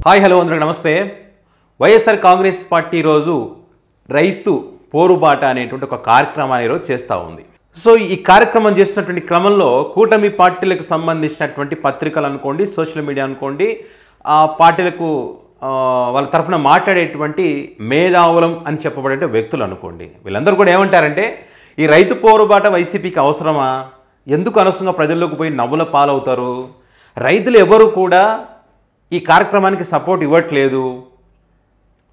Hi hello అందరికీ నమస్తే. YSR Congress party రోజు రైతు పోరుబాట అనేటువంటి ఒక కార్యక్రమాన్ని ఈరోజు చేస్తూ ఉంది. సో ఈ కార్యక్రమం చేస్తున్నటువంటి క్రమంలో కూటమి పార్టీలకు సంబంధించినటువంటి పత్రికలు అనుకోండి, సోషల్ మీడియా అనుకోండి, ఆ పార్టీలకు వాళ్ళ తరఫున మాట్లాడేటువంటి మేధావులం అని చెప్పబడే వ్యక్తులు అనుకోండి, వీళ్ళందరూ కూడా ఏమంటారంటే ఈ రైతు పోరుబాట వైసీపీకి అవసరమా, ఎందుకు అనవసరంగా ప్రజల్లోకి పోయి నవ్వుల పాలవుతారు, రైతులు ఎవరు కూడా ఈ కార్యక్రమానికి సపోర్ట్ ఇవ్వట్లేదు,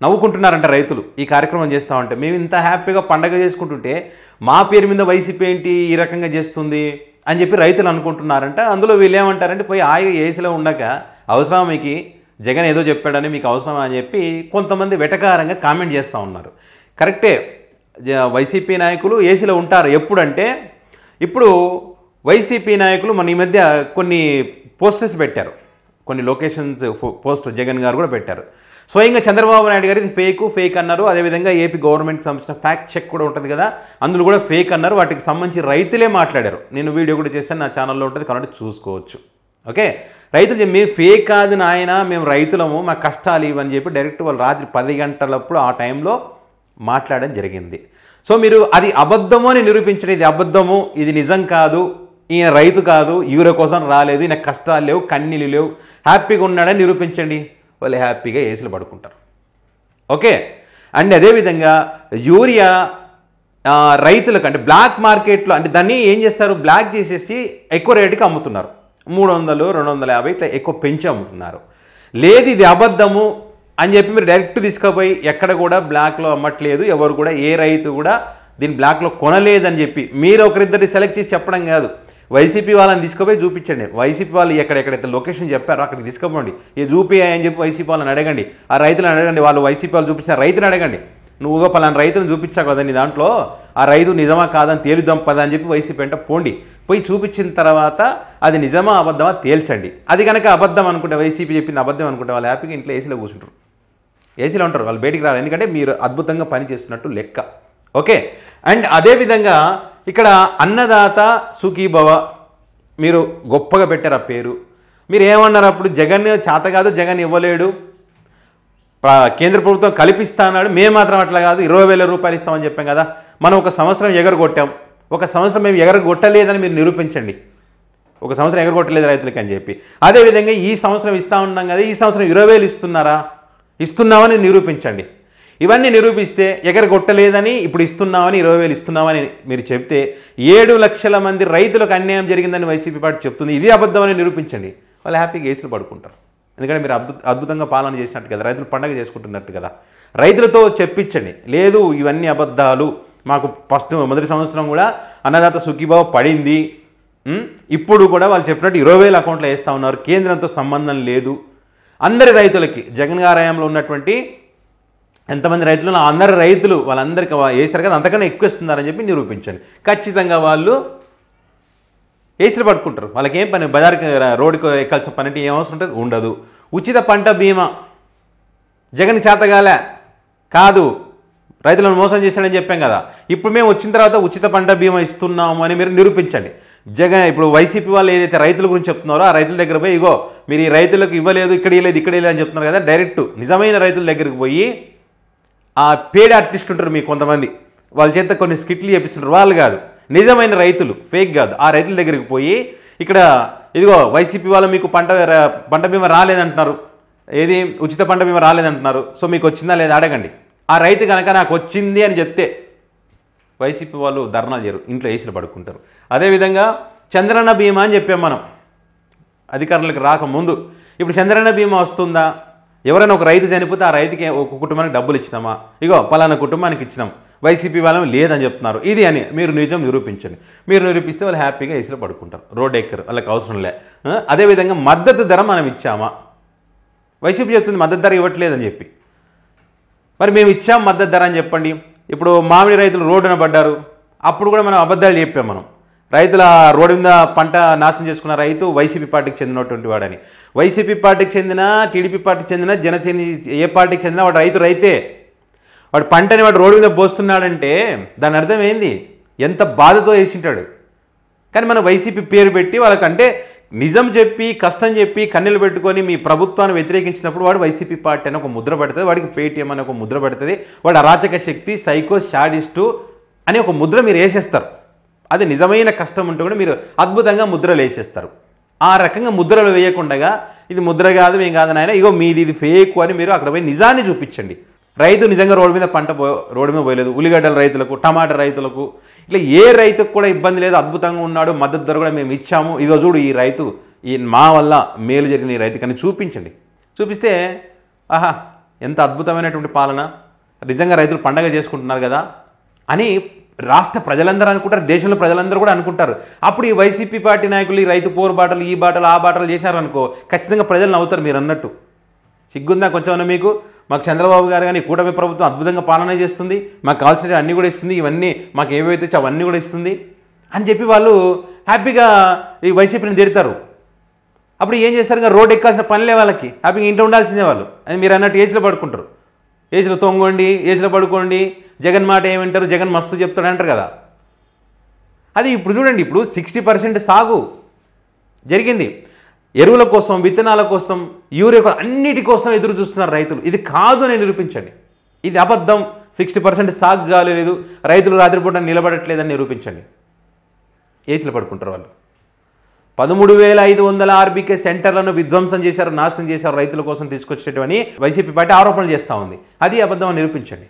నవ్వుకుంటున్నారంట రైతులు ఈ కార్యక్రమం చేస్తామంటే. మేము ఇంత హ్యాపీగా పండగ చేసుకుంటుంటే మా పేరు మీద వైసీపీ ఏంటి ఈ రకంగా చేస్తుంది అని చెప్పి రైతులు అనుకుంటున్నారంట. అందులో వీళ్ళు ఏమంటారంటే పోయి ఏసీలో ఉండక అవసరం మీకు జగన్ ఏదో చెప్పాడని మీకు అవసరమా అని చెప్పి కొంతమంది వెటకారంగా కామెంట్ చేస్తూ ఉన్నారు. కరెక్టే, వైసీపీ నాయకులు ఏసీలో ఉంటారు. ఎప్పుడంటే ఇప్పుడు వైసీపీ నాయకులు మన ఈ మధ్య కొన్ని పోస్టర్స్ పెట్టారు, కొన్ని లొకేషన్స్ పోస్ట్ జగన్ గారు కూడా పెట్టారు. స్వయంగా చంద్రబాబు నాయుడు గారు ఇది ఫేక్ అన్నారు. అదేవిధంగా ఏపీ గవర్నమెంట్కి సంబంధించిన ఫ్యాక్ట్ చెక్ కూడా ఉంటుంది కదా, అందులో కూడా ఫేక్ అన్నారు. వాటికి సంబంధించి రైతులే మాట్లాడారు. నేను వీడియో కూడా చేశాను, నా ఛానల్లో ఉంటుంది, కాబట్టి చూసుకోవచ్చు. ఓకే, రైతులు మేము ఫేక్ కాదు నాయన, మేము రైతులము, మా కష్టాలు ఇవని చెప్పి డైరెక్ట్ వాళ్ళు రాత్రి 10 గంటలప్పుడు ఆ టైంలో మాట్లాడడం జరిగింది. సో మీరు అది అబద్ధము అని నిరూపించడం, ఇది అబద్ధము, ఇది నిజం కాదు, ఈయన రైతు కాదు, యూరియా కోసం రాలేదు, ఈయన కష్టాలు లేవు, కన్నీళ్ళు లేవు, హ్యాపీగా ఉన్నాడని నిరూపించండి. వాళ్ళు హ్యాపీగా ఏసులు పడుకుంటారు. ఓకే, అండ్ అదేవిధంగా యూరియా రైతులకు అంటే బ్లాక్ మార్కెట్లో అంటే దాన్ని ఏం చేస్తారు, బ్లాక్ చేసేసి ఎక్కువ రేటుకి అమ్ముతున్నారు. 300, 250 ఇట్లా ఎక్కువ పెంచి అమ్ముతున్నారు. లేదు ఇది అబద్ధము అని చెప్పి మీరు డైరెక్ట్ తీసుకుపోయి ఎక్కడ కూడా బ్లాక్లో అమ్మట్లేదు, ఎవరు కూడా ఏ రైతు కూడా దీన్ని బ్లాక్లో కొనలేదని చెప్పి మీరు ఒకరిద్దరిని సెలెక్ట్ చేసి చెప్పడం కాదు, వైసీపీ వాళ్ళని తీసుకుపోయి చూపించండి. వైసీపీ వాళ్ళు ఎక్కడెక్కడైతే లొకేషన్ చెప్పారో అక్కడికి తీసుకుపోండి. ఇది చూపియాయని చెప్పి వైసీపీ వాళ్ళని అడగండి, ఆ రైతులను అడగండి, వాళ్ళు వైసీపీ వాళ్ళు చూపించిన రైతుని అడగండి. నువ్వుగా పలానా రైతులను చూపించావు కదా నీ దాంట్లో, ఆ రైతు నిజమా కాదని తేలుద్దాం పదా అని చెప్పి వైసీపీ అంటే పోండి. పోయి చూపించిన తర్వాత అది నిజమా అబద్ధమా తేల్చండి. అది కనుక అబద్ధం అనుకుంటే, వైసీపీ చెప్పింది అబద్ధం అనుకుంటే, వాళ్ళు హ్యాపీగా ఇంట్లో ఏసీలో కూర్చుంటారు, ఏసీలో ఉంటారు, వాళ్ళు బయటికి రారు. ఎందుకంటే మీరు అద్భుతంగా పని చేస్తున్నట్టు లెక్క. ఓకే, అండ్ అదేవిధంగా ఇక్కడ అన్నదాత సుఖీభవ మీరు గొప్పగా పెట్టారు ఆ పేరు. మీరు ఏమన్నారు అప్పుడు, జగన్ చేత కాదు, జగన్ ఇవ్వలేడు, కేంద్ర ప్రభుత్వం కల్పిస్తాన్నాడు, మేము మాత్రం అట్లా కాదు 20,000 రూపాయలు ఇస్తామని చెప్పాం కదా. మనం ఒక సంవత్సరం ఎగరగొట్టాం, ఒక సంవత్సరం మేము ఎగరగొట్టలేదని మీరు నిరూపించండి. ఒక సంవత్సరం ఎగరగొట్టలేదు రైతులకి అని చెప్పి. అదేవిధంగా ఈ సంవత్సరం ఇస్తూ ఉన్నాం కదా, ఈ సంవత్సరం 20,000 ఇస్తున్నారా, ఇస్తున్నామని నిరూపించండి. ఇవన్నీ నిరూపిస్తే ఎగరగొట్టలేదని ఇప్పుడు ఇస్తున్నామని 20,000 ఇస్తున్నామని మీరు చెప్తే 7 లక్షల మంది రైతులకు అన్యాయం జరిగిందని వైసీపీ పార్టీ చెప్తుంది, ఇది అబద్ధమని నిరూపించండి. వాళ్ళు హ్యాపీగా ఏసులు పడుకుంటారు. ఎందుకంటే మీరు అద్భుతంగా పాలన చేసినట్టు కదా, రైతులు పండగ చేసుకుంటున్నట్టు కదా. రైతులతో చెప్పించండి, లేదు ఇవన్నీ అబద్ధాలు, మాకు మొదటి సంవత్సరం కూడా అన్నదాత సుఖీభావ పడింది, ఇప్పుడు కూడా వాళ్ళు చెప్పినట్టు 20,000 అకౌంట్లో వేస్తూ ఉన్నారు, కేంద్రంతో సంబంధం లేదు, అందరి రైతులకి జగన్ గారి హయాంలో ఉన్నటువంటి ఎంతమంది రైతులు అందరి రైతులు వాళ్ళందరికీ వేసారు కదా, అంతకన్నా ఎక్కువ ఇస్తున్నారని చెప్పి నిరూపించండి. ఖచ్చితంగా వాళ్ళు ఏసీలు పట్టుకుంటారు. వాళ్ళకి ఏం పని, బజార్కి రోడ్డుకు ఎక్కాల్సిన పని అంటే ఏం అవసరం ఉంటుంది, ఉండదు. ఉచిత పంట బీమా జగన్ చేతగాలే కాదు, రైతులను మోసం చేశాడని చెప్పాం కదా, ఇప్పుడు మేము వచ్చిన తర్వాత ఉచిత పంట బీమా ఇస్తున్నాము అని మీరు నిరూపించండి. జగన్ ఇప్పుడు వైసీపీ వాళ్ళు ఏదైతే రైతుల గురించి చెప్తున్నారో ఆ రైతుల దగ్గర పోయి ఇగో మీరు ఈ రైతులకు ఇవ్వలేదు, ఇక్కడ ఇవ్వలేదు, ఇక్కడ ఇవ్వలేదు అని చెప్తున్నారు కదా, డైరెక్ట్ నిజమైన రైతుల దగ్గరికి పోయి ఆ పేడ్ ఆర్టిస్ట్ ఉంటారు మీకు కొంతమంది, వాళ్ళ చేత కొన్ని స్కిట్లు చేపిస్తుంటారు, వాళ్ళు కాదు నిజమైన రైతులు, ఫేక్ కాదు. ఆ రైతుల దగ్గరికి పోయి ఇక్కడ ఇదిగో వైసీపీ వాళ్ళు మీకు పంట బీమా రాలేదంటున్నారు, ఏది ఉచిత పంట బీమా రాలేదంటున్నారు, సో మీకు వచ్చిందా లేదా అడగండి. ఆ రైతు కనుక నాకు వచ్చింది అని చెప్తే వైసీపీ వాళ్ళు ధర్నాలు చేయరు, ఇంట్లో ఏసీలు పడుకుంటారు. అదేవిధంగా చంద్రన్న బీమా అని చెప్పాం మనం అధికారులకు రాకముందు. ఇప్పుడు చంద్రన్న బీమా వస్తుందా, ఎవరైనా ఒక రైతు చనిపోతే ఆ రైతుకి ఒక కుటుంబానికి డబ్బులు ఇచ్చినామా, ఇగో పలానా కుటుంబానికి ఇచ్చినాం, వైసీపీ వాళ్ళం లేదని చెప్తున్నారు, ఇది అని మీరు నిజం నిరూపించండి. మీరు నిరూపిస్తే వాళ్ళు హ్యాపీగా ఏసీలో పడుకుంటారు, రోడ్ ఎక్కరు, వాళ్ళకి అవసరం లే. అదేవిధంగా మద్దతు ధర మనం ఇచ్చామా, వైసీపీ చెప్తుంది మద్దతు ధర ఇవ్వట్లేదని చెప్పి, మరి మేము ఇచ్చాం మద్దతు ధర అని చెప్పండి. ఇప్పుడు మామిడి రైతులు రోడ్డున పడ్డారు, అప్పుడు కూడా మనం అబద్ధాలు చెప్పాం, మనం రైతుల రోడ్డు మీద పంట నాశనం చేసుకున్న రైతు వైసీపీ పార్టీకి చెందినటువంటి వాడని. వైసీపీ పార్టీకి చెందిన, టీడీపీ పార్టీకి చెందిన, జనసేన ఏ పార్టీకి చెందిన వాడు రైతు రైతే. వాడు పంటని వాడు రోడ్డు మీద పోస్తున్నాడంటే దాని అర్థం ఏంది, ఎంత బాధతో వేసింటాడు. కానీ మనం వైసీపీ పేరు పెట్టి వాళ్ళకంటే నిజం చెప్పి కష్టం చెప్పి కన్నెలు పెట్టుకొని మీ ప్రభుత్వాన్ని వ్యతిరేకించినప్పుడు వాడు వైసీపీ పార్టీ అని ఒక ముద్ర పడుతుంది, వాడికి పేటీఎం అని ఒక ముద్ర పడుతుంది, వాడు అరాచక శక్తి సైకో షాడిస్టు అని ఒక ముద్ర మీరు వేసేస్తారు. అది నిజమైన కష్టం ఉంటే కూడా మీరు అద్భుతంగా ముద్రలు వేసేస్తారు. ఆ రకంగా ముద్రలు వేయకుండా ఇది ముద్ర కాదు మేము కాదు నాయన ఇగో మీది ఇది ఫేక్ అని మీరు అక్కడ పోయి నిజాన్ని చూపించండి. రైతు నిజంగా రోడ్డు మీద రోడ్డు మీద పోయలేదు, ఉల్లిగడ్డల రైతులకు టమాటా రైతులకు ఇట్లా ఏ రైతుకు కూడా ఇబ్బంది లేదు, అద్భుతంగా ఉన్నాడు, మద్దతు ధర కూడా మేము ఇచ్చాము, ఇదో చూడు ఈ రైతు ఈ మా వల్ల మేలు జరిగిన ఈ రైతుకని చూపించండి. చూపిస్తే ఆహా ఎంత అద్భుతమైనటువంటి పాలన, నిజంగా రైతులు పండగ చేసుకుంటున్నారు కదా అని రాష్ట్ర ప్రజలందరూ అనుకుంటారు, దేశంలో ప్రజలందరూ కూడా అనుకుంటారు. అప్పుడు ఈ వైసీపీ పార్టీ నాయకులు ఈ రైతు పోరు బాటలు ఈ బాటలు ఆ బాటలు చేసినారనుకో ఖచ్చితంగా ప్రజలు నవ్వుతారు. మీరు అన్నట్టు సిగ్గుందా కొంచెం మీకు? మాకు చంద్రబాబు గారు కానీ కూటమి ప్రభుత్వం అద్భుతంగా పాలన చేస్తుంది, మాకు కావాల్సిన అన్నీ కూడా ఇస్తుంది, ఇవన్నీ మాకు ఏవైతే అవన్నీ కూడా ఇస్తుంది అని చెప్పి వాళ్ళు హ్యాపీగా ఈ వైసీపీని తిడతారు. అప్పుడు ఏం చేస్తారు? ఇంకా రోడ్డు ఎక్కాల్సిన పనిలే వాళ్ళకి, హ్యాపీగా ఇంట్లో ఉండాల్సిందే వాళ్ళు. అది మీరు అన్నట్టు ఏసీలో పడుకుంటారు, ఏసీలో తొంగండి ఏసీలో పడుకోండి, జగన్ మాట ఏమంటారు, జగన్ మస్తు చెప్తాడు అంటారు కదా. అది ఇప్పుడు చూడండి, ఇప్పుడు 60% సాగు జరిగింది. ఎరువుల కోసం, విత్తనాల కోసం, యూరియా అన్నిటి కోసం ఎదురు చూస్తున్నారు రైతులు. ఇది కాదు అని నిరూపించండి. ఇది అబద్ధం, 60% సాగు కాలేదు, రైతులు రాత్రిపూట నిలబడట్లేదని నిరూపించండి. ఏసీలో పడుకుంటారు వాళ్ళు. 13,500 ఆర్బీకే సెంటర్లను విధ్వంసం చేశారు, నాశనం చేశారు రైతుల కోసం తీసుకొచ్చేటవని వైసీపీ పార్టీ ఆరోపణలు చేస్తూ ఉంది. అది అబద్ధం అని నిరూపించండి.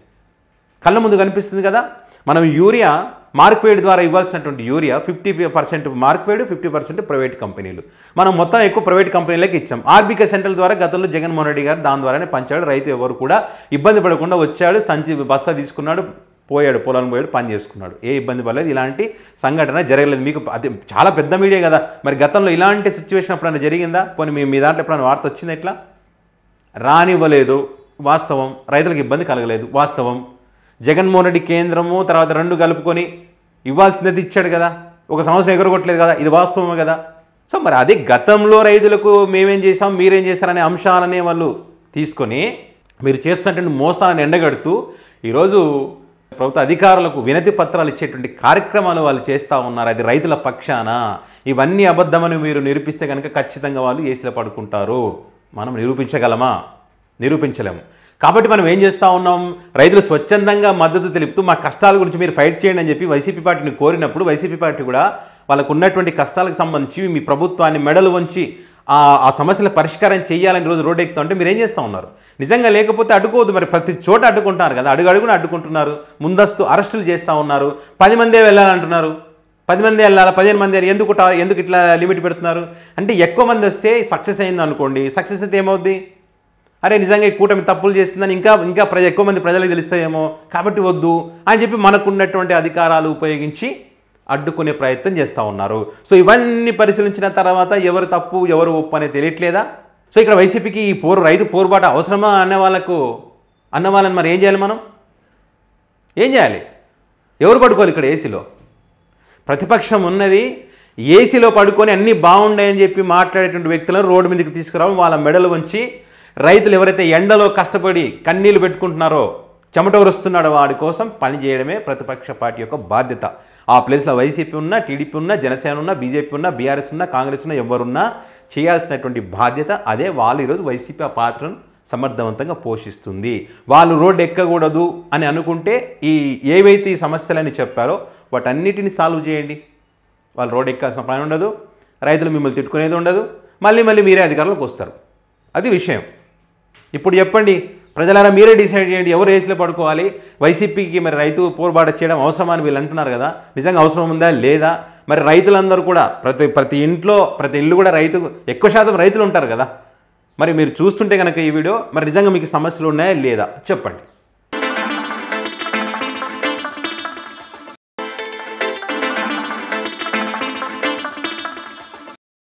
కళ్ళ ముందు కనిపిస్తుంది కదా. మనం యూరియా మార్క్వేడ్ ద్వారా ఇవ్వాల్సినటువంటి యూరియా 50% మార్క్వేడ్, 50% ప్రైవేట్ కంపెనీలు. మనం మొత్తం ఎక్కువ ప్రైవేట్ కంపెనీలకు ఇచ్చాం. ఆర్బీకే సెంటర్ల ద్వారా గతంలో జగన్మోహన్ రెడ్డి గారు దాని ద్వారానే పంచాడు. రైతు ఎవరు కూడా ఇబ్బంది పడకుండా వచ్చాడు, సంచి బస్తా తీసుకున్నాడు, పోయాడు, పొలం పోయాడు, పని చేసుకున్నాడు, ఏ ఇబ్బంది పడలేదు. ఇలాంటి సంఘటన జరగలేదు. మీకు అది చాలా పెద్ద మీడియా కదా, మరి గతంలో ఇలాంటి సిచ్యువేషన్ ఎప్పుడైనా జరిగిందా? పోనీ మీ దాంట్లో ఎప్పుడైనా వార్త వచ్చిందా? ఇట్లా రానివ్వలేదు, వాస్తవం. రైతులకు ఇబ్బంది కలగలేదు, వాస్తవం. జగన్మోహన్ రెడ్డి కేంద్రము తర్వాత 2 కలుపుకొని ఇవ్వాల్సినది ఇచ్చాడు కదా, ఒక సంవత్సరం ఎగరగొట్టలేదు కదా, ఇది వాస్తవమే కదా. సో మరి అదే గతంలో రైతులకు మేమేం చేసాం మీరేం చేశారనే అంశాలనే వాళ్ళు తీసుకొని మీరు చేస్తున్నటువంటి మోసాలను ఎండగడుతూ ఈరోజు ప్రభుత్వ అధికారులకు వినతి పత్రాలు ఇచ్చేటువంటి కార్యక్రమాలు వాళ్ళు చేస్తూ ఉన్నారు. అది రైతుల పక్షాన. ఇవన్నీ అబద్ధమని మీరు నిరూపిస్తే కనుక ఖచ్చితంగా వాళ్ళు ఏసీలో పడుకుంటారు. మనం నిరూపించగలమా? నిరూపించలేము. కాబట్టి మనం ఏం చేస్తూ ఉన్నాం? రైతులు స్వచ్ఛందంగా మద్దతు తెలుపుతూ మా కష్టాల గురించి మీరు ఫైట్ చేయండి అని చెప్పి వైసీపీ పార్టీని కోరినప్పుడు వైసీపీ పార్టీ కూడా వాళ్ళకు ఉన్నటువంటి కష్టాలకు సంబంధించి మీ ప్రభుత్వాన్ని మెడలు వంచి ఆ సమస్యల పరిష్కారం చేయాలని రోజు రోడ్డు ఎక్కుతా ఉంటే మీరు ఏం చేస్తూ ఉన్నారు? నిజంగా లేకపోతే అడ్డుకోవద్దు. మరి ప్రతి చోట అడ్డుకుంటున్నారు కదా, అడుగడుగున అడ్డుకుంటున్నారు, ముందస్తు అరెస్టులు చేస్తూ ఉన్నారు. 10 మందే వెళ్ళాలంటున్నారు, 10 మంది వెళ్ళాలి, 15 మంది ఎందుకు ఇట్లా లిమిట్ పెడుతున్నారు? అంటే ఎక్కువ మంది వస్తే సక్సెస్ అయింది అనుకోండి, సక్సెస్ అయితే ఏమవుద్ది? అరే నిజంగా ఈ కూటమి తప్పులు చేస్తుందని ఇంకా ఎక్కువ మంది ప్రజలకు తెలుస్తాయేమో, కాబట్టి వద్దు అని చెప్పి మనకున్నటువంటి అధికారాలు ఉపయోగించి అడ్డుకునే ప్రయత్నం చేస్తూ ఉన్నారు. సో ఇవన్నీ పరిశీలించిన తర్వాత ఎవరు తప్పు ఎవరు ఒప్పు అనేది తెలియట్లేదా? సో ఇక్కడ వైసీపీకి ఈ రైతు పోరుబాట అవసరమా అన్నవాళ్ళని మరి ఏం చేయాలి? మనం ఏం చేయాలి? ఎవరు పడుకోవాలి ఇక్కడ ఏసీలో? ప్రతిపక్షం ఉన్నది, ఏసీలో పడుకొని అన్నీ బాగుండాయని చెప్పి మాట్లాడేటువంటి వ్యక్తులను రోడ్డు మీదకి తీసుకురావడం, వాళ్ళ మెడలు వంచి రైతులు ఎవరైతే ఎండలో కష్టపడి కన్నీళ్లు పెట్టుకుంటున్నారో, చెమట వరుస్తున్నాడో వాడి కోసం పని చేయడమే ప్రతిపక్ష పార్టీ యొక్క బాధ్యత. ఆ ప్లేస్లో వైసీపీ ఉన్నా, టీడీపీ ఉన్నా, జనసేన ఉన్నా, బీజేపీ ఉన్నా, బీఆర్ఎస్ ఉన్నా, కాంగ్రెస్ ఉన్నా, ఎవరున్నా చేయాల్సినటువంటి బాధ్యత అదే. వాళ్ళు ఈరోజు వైసీపీ ఆ పాత్రను సమర్థవంతంగా పోషిస్తుంది. వాళ్ళు రోడ్డు ఎక్కకూడదు అని అనుకుంటే ఏవైతే ఈ సమస్యలని చెప్పారో వాటన్నిటిని సాల్వ్ చేయండి. వాళ్ళు రోడ్డు ఎక్కాల్సిన పని ఉండదు, రైతులు మిమ్మల్ని తిట్టుకునేది ఉండదు, మళ్ళీ మీరే అధికారంలోకి వస్తారు. అది విషయం. ఇప్పుడు చెప్పండి ప్రజలారా, మీరే డిసైడ్ చేయండి ఎవరు ఏసీలో పడుకోవాలి. వైసీపీకి మరి రైతు పోరుబాట చేయడం అవసరమా అని వీళ్ళు అంటున్నారు కదా, నిజంగా అవసరం ఉందా లేదా? మరి రైతులందరూ కూడా ప్రతి ఇంట్లో ప్రతి ఇల్లు కూడా ఎక్కువ శాతం రైతులు ఉంటారు కదా. మరి మీరు చూస్తుంటే కనుక ఈ వీడియో మరి నిజంగా మీకు సమస్యలు ఉన్నాయా లేదా చెప్పండి.